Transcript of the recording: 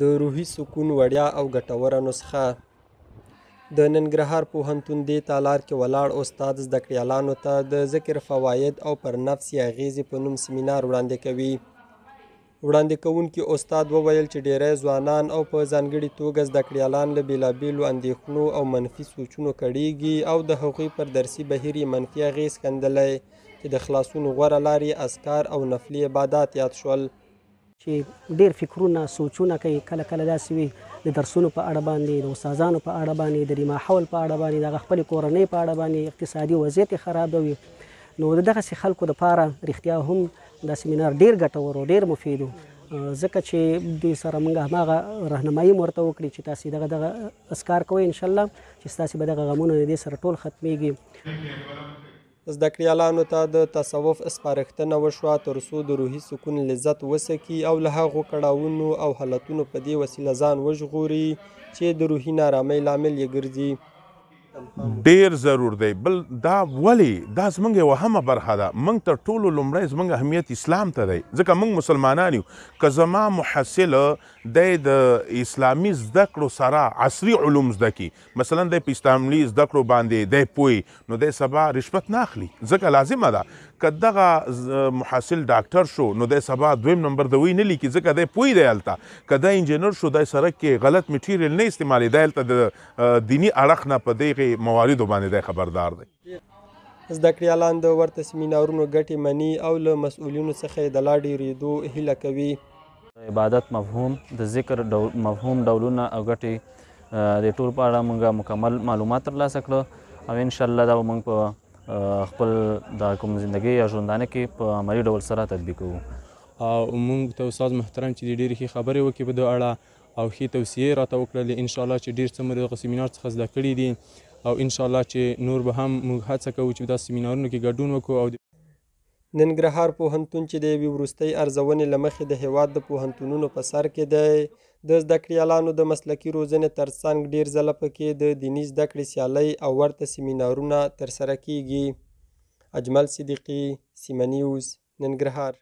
د روحي سکون وړیا او ګټوره نسخه. د ننګرهار پوهنتون دې تالار کې ولاړ استاد زده کړیالانو ته د ذکر فواید او پر نفس اغیزې په نوم سیمینار وړاندې کوي. وړاندې کوونکي استاد وویل چې ډیری ځوانان او په ځانګړې توګه زده کړیالان له بېلابېلو اندېښنو او منفي سوچونو کړېږي او د هغوی پر درسي بهیر یې منفي اغیز ښندلی چې د خلاصون غوره لارې اذکار او نفلي عبادات یاد شول. چې ډېر فکرونه سوچونه کوي، کله کله داسې وي د درسونو په اړه باندې، د استادانو په اړه باندې، د ماحول په اړه باندې، د هغه خپلې کورنۍ په اړه باندې، اقتصادي وضعیت یې خراب وي. نو د دغسې خلکو دپاره رښتیا هم دا سیمینار ډېر ګټور او ډېر مفید و، ځکه چې دوی سره موږ هماغه رهنمایي ورته وکړي چې تاسې دغه اذکار کوئ انشاءالله چې ستاسې به دغه غمونه د دې سره ټول ختمیږي. زده کړیالانو ته د تصوف سپارښتنه وشوه تر څو د روحي سکون لذت وڅکي او له هغو کړاوونو او حالتونو په دې وسیله ځان وژغوري چې د روحي نارامۍ لامل یې ګرځي. ډیر ضرور دی. بل دا ولی دا زمونږ یوه همه برخه ده. موږ تر ټولو لومړی زمونږ اهمیت اسلام ته دی، ځکه موږ مسلمانان یو. که زما محصل دی د اسلامي زده کړو سره عصري علوم زده کي، مثلا دی په اسلامي زده کړو باندې دی پوی، نو دی سبا رشوت نه اخلي، ځکه لازمه ده. که دغه محصل ډاکټر شو نو دی سبا دویم نمبر دوی نه لیکي، ځکه دی پوی دی هلته. که دی انجینر شو دی سړک کې غلط میټیریل نه استعمالي، دی هلته د دیني اړخ نه په دغې مواردو باندې دی خبردار دی. زده کړیالان د ورته سیمینارونو ګټې مني او له مسؤلینو څخه یې د لا ډېرېدو هیله کوي. عبادت مفهوم، د ذکر مفهوم، ډولونه او ګټې د ټول په اړه موږ مکمل معلومات ترلاسه کړه او انشاءالله دا به موږ په خپل د کوم زندګۍ یا ژوندانه کې په عملي ډول سره تطبیق کوو. او موږ ته استاد محترم چې ډېرې ښې خبرې وکړي په دې اړه او ښې توصیې راته وکړلې. انشاءالله چې ډېر څه مو دغه سیمینار څخه زده کړي دي او انشاءالله چې نور به هم موږ هڅه کوو چې دا سیمینارونو کې ګډون وکړو. او ننګرهار پوهنتون چې د یوې وروستۍ ارزونې له مخې د هیواد د پوهنتونونو په سر کې دی، د زده کړیالانو د مسلکي روزنې ترڅنګ ډېر ځله پکې د دیني زده کړې سیالۍ او ورته سیمینارونه ترسره کیږي. اجمل صدیقي، سیمه نیوز، ننګرهار.